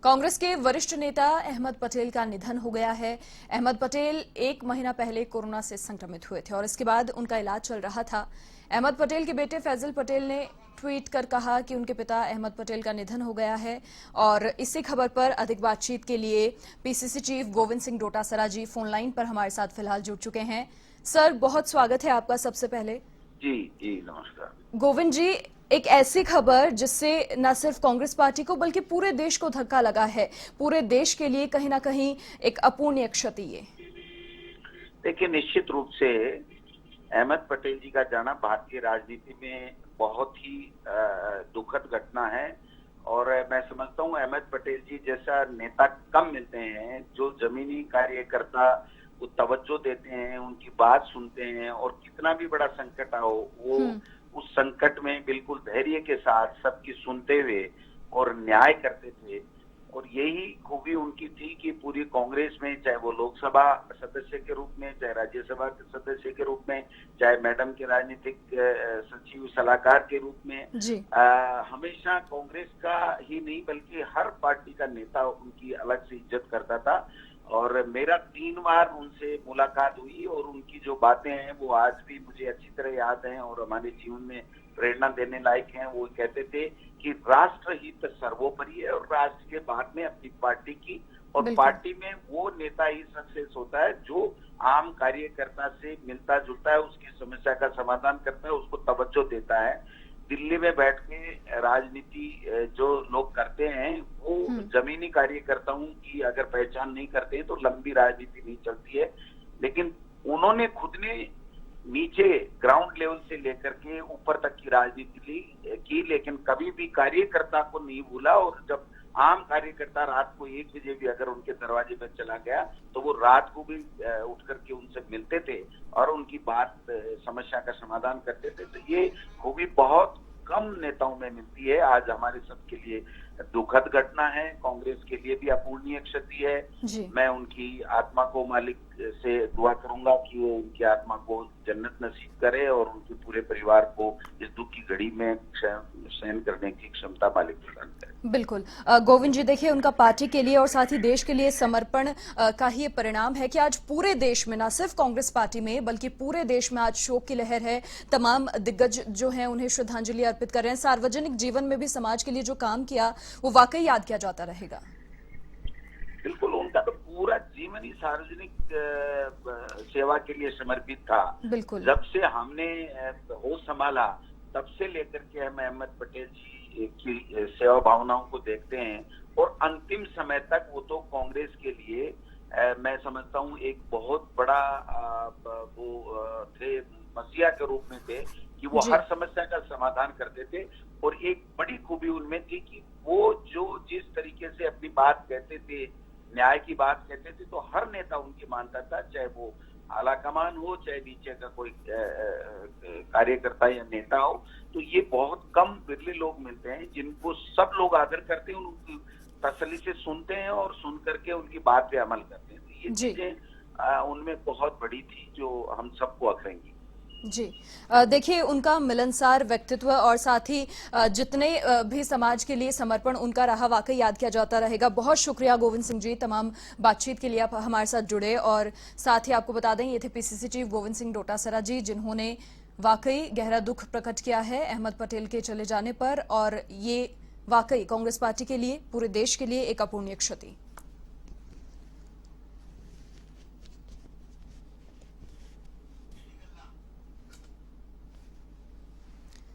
कांग्रेस के वरिष्ठ नेता अहमद पटेल का निधन हो गया है। अहमद पटेल 1 महीना पहले कोरोना से संक्रमित हुए थे और इसके बाद उनका इलाज चल रहा था। अहमद पटेल के बेटे फैजल पटेल ने ट्वीट कर कहा कि उनके पिता अहमद पटेल का निधन हो गया है और इसी खबर पर अधिक बातचीत के लिए पीसीसी चीफ गोविंद सिंह डोटासरा जी फोन लाइन पर हमारे साथ फिलहाल जुड़ चुके हैं। सर, बहुत स्वागत है आपका। सबसे पहले जी नमस्कार। गोविंद जी, एक ऐसी खबर जिससे न सिर्फ कांग्रेस पार्टी को बल्कि पूरे देश को धक्का लगा है, पूरे देश के लिए कहीं ना कहीं एक अपूर्णीय क्षति। ये देखिए, निश्चित रूप से अहमद पटेल जी का जाना भारतीय राजनीति में बहुत ही दुखद घटना है और मैं समझता हूं अहमद पटेल जी जैसा नेता कम मिलते हैं जो जमीनी कार्यकर्ता को तवज्जो देते हैं, उनकी बात सुनते हैं और कितना भी बड़ा संकट आओ वो उस संकट में बिल्कुल धैर्य के साथ सबकी सुनते हुए और न्याय करते थे। और यही खूबी उनकी थी कि पूरी कांग्रेस में, चाहे वो लोकसभा सदस्य के रूप में, चाहे राज्यसभा के सदस्य के रूप में, चाहे मैडम के राजनीतिक सचिव सलाहकार के रूप में, हमेशा कांग्रेस का ही नहीं बल्कि हर पार्टी का नेता उनकी अलग से इज्जत करता था। और मेरा 3 बार उनसे मुलाकात हुई और उनकी जो बातें हैं वो आज भी मुझे अच्छी तरह याद हैं और हमारे जीवन में प्रेरणा देने लायक हैं। वो कहते थे कि राष्ट्र हित सर्वोपरि है और राष्ट्र के बाद में अपनी पार्टी की, और पार्टी में वो नेता ही सक्सेस होता है जो आम कार्यकर्ता से मिलता जुलता है, उसकी समस्या का समाधान करता है, उसको तवज्जो देता है। दिल्ली में बैठ के राजनीति जो लोग करते हैं वो जमीनी कार्यकर्ताओं की अगर पहचान नहीं करते हैं तो लंबी राजनीति नहीं चलती है। लेकिन उन्होंने खुद ने नीचे ग्राउंड लेवल से लेकर के ऊपर तक की राजनीति की, लेकिन कभी भी कार्यकर्ता को नहीं भूला। और जब आम कार्यकर्ता रात को 1 बजे भी अगर उनके दरवाजे पर चला गया तो वो रात को भी उठ करके उनसे मिलते थे और उनकी बात, समस्या का समाधान करते थे। तो ये खूबी बहुत कम नेताओं में मिलती है। आज हमारे सबके लिए दुखद घटना है, कांग्रेस के लिए भी अपूर्णीय क्षति है। मैं उनकी आत्मा को मालिक से दुआ करूंगा कि वो उनकी आत्मा को जन्नत नसीब करे और उनके पूरे परिवार को इस दुख की घड़ी में सहन करने की क्षमता मालिक प्रदान करे। बिल्कुल गोविंद जी, देखिए, उनका पार्टी के लिए और साथ ही देश के लिए समर्पण का ही परिणाम है कि आज पूरे देश में, न सिर्फ कांग्रेस पार्टी में बल्कि पूरे देश में आज शोक की लहर है। तमाम दिग्गज जो हैं उन्हें श्रद्धांजलि अर्पित कर रहे हैं। सार्वजनिक जीवन में भी समाज के लिए जो काम किया वो वाकई याद किया जाता रहेगा। बिल्कुल, उनका तो पूरा जीवन ही सार्वजनिक सेवा के लिए समर्पित था। बिल्कुल, जब से हमने होश संभाला तब से लेकर के हम अहमद पटेल जी की सेवा भावनाओं को देखते हैं और अंतिम समय तक वो तो कांग्रेस के लिए मैं समझता हूँ एक बहुत बड़ा वो थे, मसीहा के रूप में थे कि वो हर समस्या का समाधान करते थे। और एक बड़ी खूबी उनमें थी कि वो जो जिस तरीके से अपनी बात कहते थे, न्याय की बात कहते थे, तो हर नेता उनकी मानता था, चाहे वो आला कमान हो चाहे नीचे का कोई कार्यकर्ता या नेता हो। तो ये बहुत कम बिरले लोग मिलते हैं जिनको सब लोग आदर करते हैं, उनकी तसल्ली से सुनते हैं और सुन करके उनकी बात पे अमल करते हैं। तो ये चीजें उनमें बहुत बड़ी थी जो हम सबको अखरेंगी। जी, देखिए, उनका मिलनसार व्यक्तित्व और साथ ही जितने भी समाज के लिए समर्पण उनका रहा वाकई याद किया जाता रहेगा। बहुत शुक्रिया गोविंद सिंह जी, तमाम बातचीत के लिए आप हमारे साथ जुड़े। और साथ ही आपको बता दें, ये थे पीसीसी चीफ गोविंद सिंह डोटासरा जी जिन्होंने वाकई गहरा दुख प्रकट किया है अहमद पटेल के चले जाने पर, और ये वाकई कांग्रेस पार्टी के लिए, पूरे देश के लिए एक अपूर्णीय क्षति।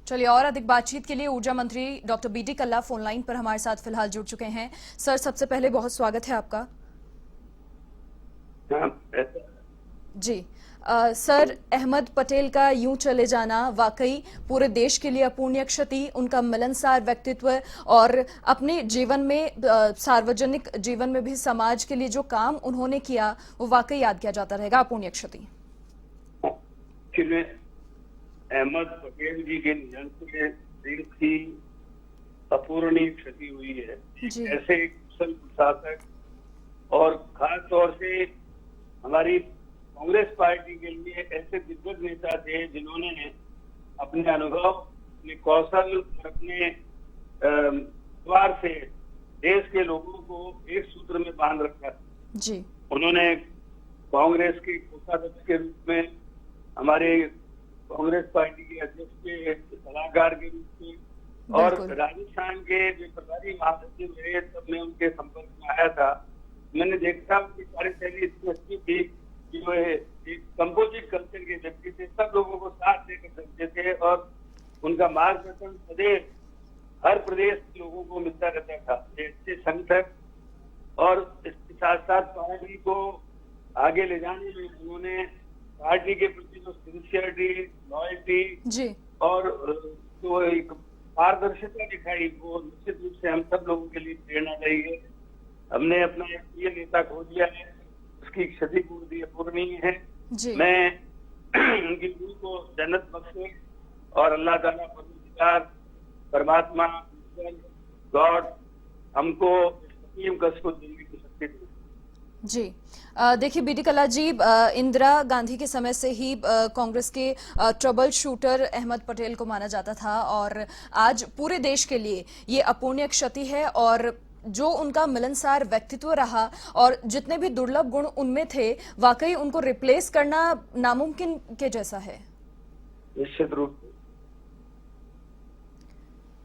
चलिए, और अधिक बातचीत के लिए ऊर्जा मंत्री डॉक्टर बीडी कल्ला फोन लाइन पर हमारे साथ फिलहाल जुड़ चुके हैं। सर, सबसे पहले बहुत स्वागत है आपका। जी सर, अहमद पटेल का यूं चले जाना वाकई पूरे देश के लिए अपूर्णीय क्षति। उनका मिलनसार व्यक्तित्व और अपने जीवन में, सार्वजनिक जीवन में भी समाज के लिए जो काम उन्होंने किया वो वाकई याद किया जाता रहेगा। अपूर्णीय क्षति। अहमद पटेल जी के निधन से देश की अपूर्णीय क्षति हुई है। ऐसे एक कुशल प्रशासक और खास तौर से हमारी कांग्रेस पार्टी के लिए ऐसे दिग्गज नेता थे जिन्होंने अपने अनुभव, अपने कौशल, अपने द्वार से देश के लोगों को एक सूत्र में बांध रखा था। जी उन्होंने कांग्रेस के कोषाध्यक्ष के रूप में, हमारे कांग्रेस पार्टी के अध्यक्ष के सलाहकार के रूप में, और बिल्कुल। राजस्थान के जो प्रभारी महासचिव रहे तब मैं उनके संपर्क में आया था। मैंने देखा उनकी कार्यशैली इतनी अच्छी थी कि वो एक कंपोजिट कल्चर के व्यक्ति थे, सब लोगों को साथ लेकर चलते थे और उनका मार्गदर्शन सदैव हर प्रदेश के लोगों को मिलता रहता था। अच्छे संगठक, और इसके साथ साथ पार्टी को आगे ले जाने में उन्होंने पार्टी के प्रति जो सिंसियरिटी, लॉयल्टी जी और जो एक पारदर्शिता दिखाई, वो निश्चित रूप से हम सब लोगों के लिए प्रेरणादायी है। हमने अपना एक प्रिय नेता खो दिया है, उसकी क्षतिपूर्ति अपूरणीय है। जी मैं उनकी रूह को जन्नत बख्शे और अल्लाह ताला परमेश्वर, परमात्मा, गॉड हमको हकीम कस को जिंदगी की शक्ति दे। जी देखिए बीडी कल्ला जी, इंदिरा गांधी के समय से ही कांग्रेस के ट्रबल शूटर अहमद पटेल को माना जाता था और आज पूरे देश के लिए ये अपूर्णीय क्षति है। और जो उनका मिलनसार व्यक्तित्व रहा और जितने भी दुर्लभ गुण उनमें थे, वाकई उनको रिप्लेस करना नामुमकिन के जैसा है। निश्चित रूप से।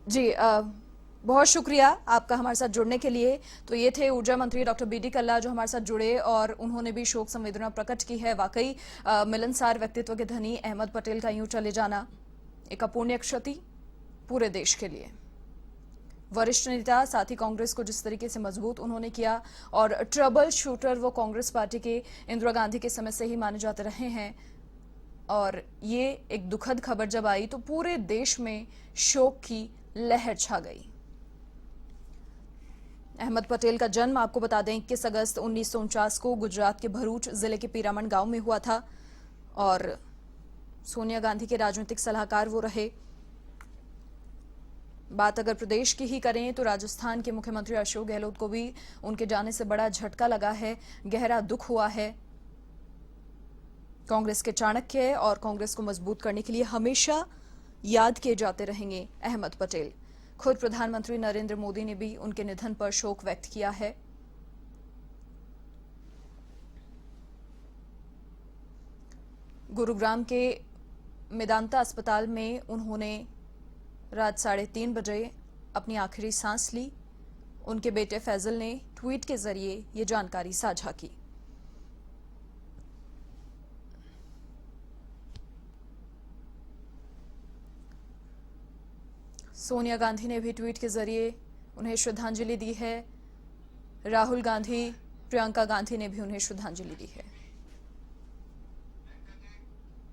जी बहुत शुक्रिया आपका हमारे साथ जुड़ने के लिए। तो ये थे ऊर्जा मंत्री डॉक्टर बीडी कल्ला जो हमारे साथ जुड़े और उन्होंने भी शोक संवेदना प्रकट की है। वाकई मिलनसार व्यक्तित्व के धनी अहमद पटेल का यूं चले जाना एक अपूर्णीय क्षति पूरे देश के लिए। वरिष्ठ नेता, साथ ही कांग्रेस को जिस तरीके से मजबूत उन्होंने किया, और ट्रबल शूटर वो कांग्रेस पार्टी के इंदिरा गांधी के समय से ही माने जाते रहे हैं। और ये एक दुखद खबर जब आई तो पूरे देश में शोक की लहर छा गई। अहमद पटेल का जन्म आपको बता दें 21 अगस्त 1949 को गुजरात के भरूच जिले के पीरामण गांव में हुआ था और सोनिया गांधी के राजनीतिक सलाहकार वो रहे। बात अगर प्रदेश की ही करें तो राजस्थान के मुख्यमंत्री अशोक गहलोत को भी उनके जाने से बड़ा झटका लगा है, गहरा दुख हुआ है। कांग्रेस के चाणक्य और कांग्रेस को मजबूत करने के लिए हमेशा याद किए जाते रहेंगे अहमद पटेल। खुद प्रधानमंत्री नरेंद्र मोदी ने भी उनके निधन पर शोक व्यक्त किया है। गुरुग्राम के मेदांता अस्पताल में उन्होंने रात 3:30 बजे अपनी आखिरी सांस ली। उनके बेटे फैजल ने ट्वीट के जरिए ये जानकारी साझा की। सोनिया गांधी ने भी ट्वीट के जरिए उन्हें श्रद्धांजलि दी है। राहुल गांधी, प्रियंका गांधी ने भी उन्हें श्रद्धांजलि दी है।